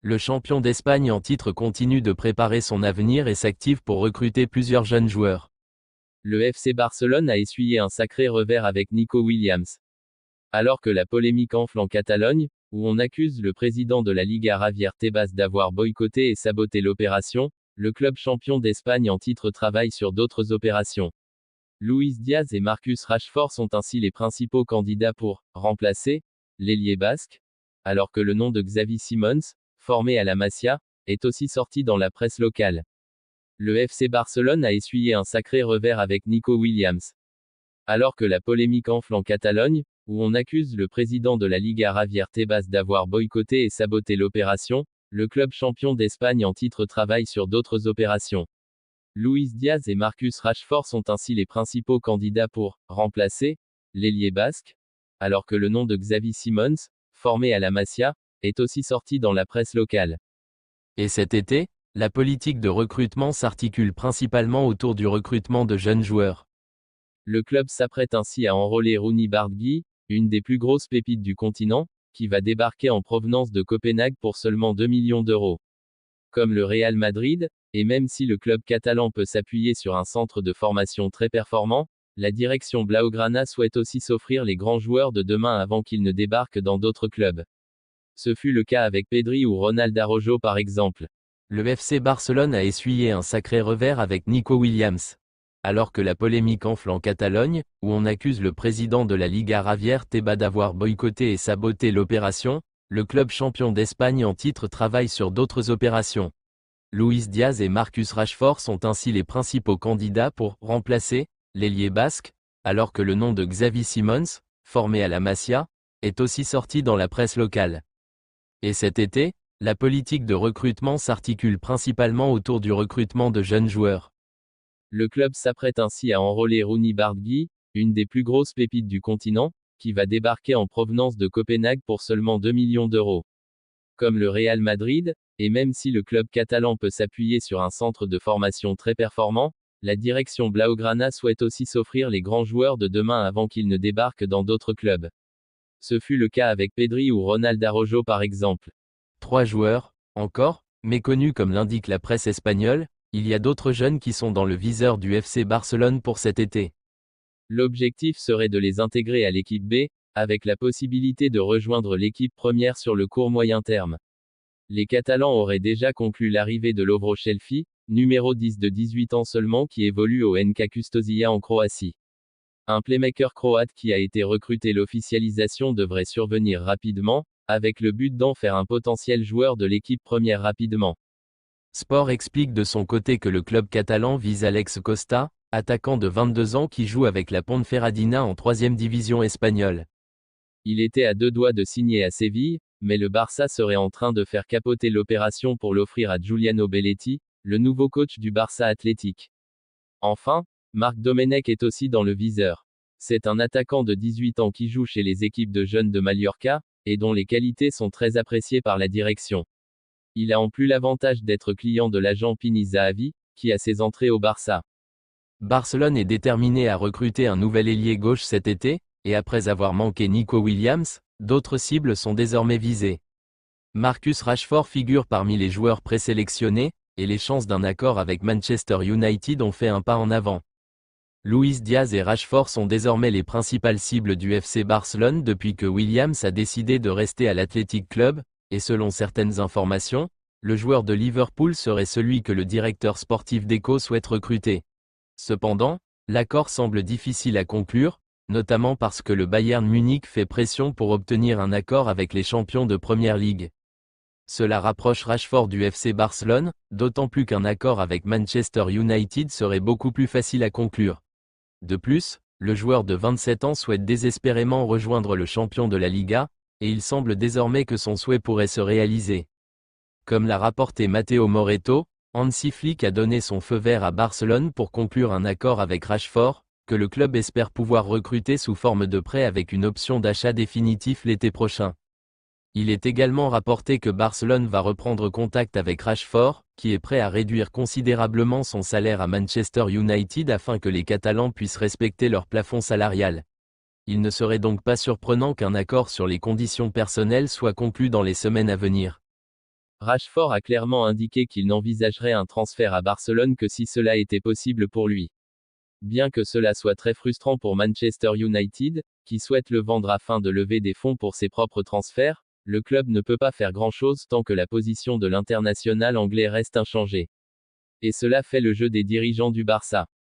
Le champion d'Espagne en titre continue de préparer son avenir et s'active pour recruter plusieurs jeunes joueurs. Le FC Barcelone a essuyé un sacré revers avec Nico Williams. Alors que la polémique enfle en Catalogne, où on accuse le président de la Liga Javier Tebas d'avoir boycotté et saboté l'opération, le club champion d'Espagne en titre travaille sur d'autres opérations. Luis Diaz et Marcus Rashford sont ainsi les principaux candidats pour remplacer l'ailier basque, alors que le nom de Xavi Simons, formé à la Masia, est aussi sorti dans la presse locale. Le FC Barcelone a essuyé un sacré revers avec Nico Williams. Alors que la polémique enfle en Catalogne, où on accuse le président de la Liga Javier Tebas d'avoir boycotté et saboté l'opération, le club champion d'Espagne en titre travaille sur d'autres opérations. Luis Diaz et Marcus Rashford sont ainsi les principaux candidats pour remplacer l'ailier basque, alors que le nom de Xavi Simons, formé à la Masia, est aussi sorti dans la presse locale. Et cet été, la politique de recrutement s'articule principalement autour du recrutement de jeunes joueurs. Le club s'apprête ainsi à enrôler Rooney Bargui, une des plus grosses pépites du continent, qui va débarquer en provenance de Copenhague pour seulement 2 millions d'euros. Comme le Real Madrid, et même si le club catalan peut s'appuyer sur un centre de formation très performant, la direction Blaugrana souhaite aussi s'offrir les grands joueurs de demain avant qu'ils ne débarquent dans d'autres clubs. Ce fut le cas avec Pedri ou Ronald Araujo par exemple. Le FC Barcelone a essuyé un sacré revers avec Nico Williams. Alors que la polémique enfle en Catalogne, où on accuse le président de la Liga Javier Tebas d'avoir boycotté et saboté l'opération, le club champion d'Espagne en titre travaille sur d'autres opérations. Luis Diaz et Marcus Rashford sont ainsi les principaux candidats pour remplacer l'ailier basque, alors que le nom de Xavi Simons, formé à la Masia, est aussi sorti dans la presse locale. Et cet été, la politique de recrutement s'articule principalement autour du recrutement de jeunes joueurs. Le club s'apprête ainsi à enrôler Rooney Bargui, une des plus grosses pépites du continent, qui va débarquer en provenance de Copenhague pour seulement 2 millions d'euros. Comme le Real Madrid, et même si le club catalan peut s'appuyer sur un centre de formation très performant, la direction Blaugrana souhaite aussi s'offrir les grands joueurs de demain avant qu'ils ne débarquent dans d'autres clubs. Ce fut le cas avec Pedri ou Ronald Araujo par exemple. 3 joueurs, encore, méconnus comme l'indique la presse espagnole, il y a d'autres jeunes qui sont dans le viseur du FC Barcelone pour cet été. L'objectif serait de les intégrer à l'équipe B, avec la possibilité de rejoindre l'équipe première sur le court moyen terme. Les Catalans auraient déjà conclu l'arrivée de Lovro Shelfi, numéro 10 de 18 ans seulement qui évolue au NK Custodia en Croatie. Un playmaker croate qui a été recruté. L'officialisation devrait survenir rapidement, avec le but d'en faire un potentiel joueur de l'équipe première rapidement. Sport explique de son côté que le club catalan vise Alex Costa, attaquant de 22 ans qui joue avec la Ponferradina en 3e division espagnole. Il était à 2 doigts de signer à Séville, mais le Barça serait en train de faire capoter l'opération pour l'offrir à Giuliano Belletti, le nouveau coach du Barça Athletic. Enfin, Marc Domenech est aussi dans le viseur. C'est un attaquant de 18 ans qui joue chez les équipes de jeunes de Mallorca, et dont les qualités sont très appréciées par la direction. Il a en plus l'avantage d'être client de l'agent Pini Zahavi, qui a ses entrées au Barça. Barcelone est déterminé à recruter un nouvel ailier gauche cet été, et après avoir manqué Nico Williams, d'autres cibles sont désormais visées. Marcus Rashford figure parmi les joueurs présélectionnés, et les chances d'un accord avec Manchester United ont fait un pas en avant. Luis Diaz et Rashford sont désormais les principales cibles du FC Barcelone depuis que Williams a décidé de rester à l'Athletic Club, et selon certaines informations, le joueur de Liverpool serait celui que le directeur sportif d'Echo souhaite recruter. Cependant, l'accord semble difficile à conclure, notamment parce que le Bayern Munich fait pression pour obtenir un accord avec les champions de Première Ligue. Cela rapproche Rashford du FC Barcelone, d'autant plus qu'un accord avec Manchester United serait beaucoup plus facile à conclure. De plus, le joueur de 27 ans souhaite désespérément rejoindre le champion de la Liga, et il semble désormais que son souhait pourrait se réaliser. Comme l'a rapporté Matteo Moretto, Hansi Flick a donné son feu vert à Barcelone pour conclure un accord avec Rashford, que le club espère pouvoir recruter sous forme de prêt avec une option d'achat définitif l'été prochain. Il est également rapporté que Barcelone va reprendre contact avec Rashford, qui est prêt à réduire considérablement son salaire à Manchester United afin que les Catalans puissent respecter leur plafond salarial. Il ne serait donc pas surprenant qu'un accord sur les conditions personnelles soit conclu dans les semaines à venir. Rashford a clairement indiqué qu'il n'envisagerait un transfert à Barcelone que si cela était possible pour lui. Bien que cela soit très frustrant pour Manchester United, qui souhaite le vendre afin de lever des fonds pour ses propres transferts, le club ne peut pas faire grand-chose tant que la position de l'international anglais reste inchangée. Et cela fait le jeu des dirigeants du Barça.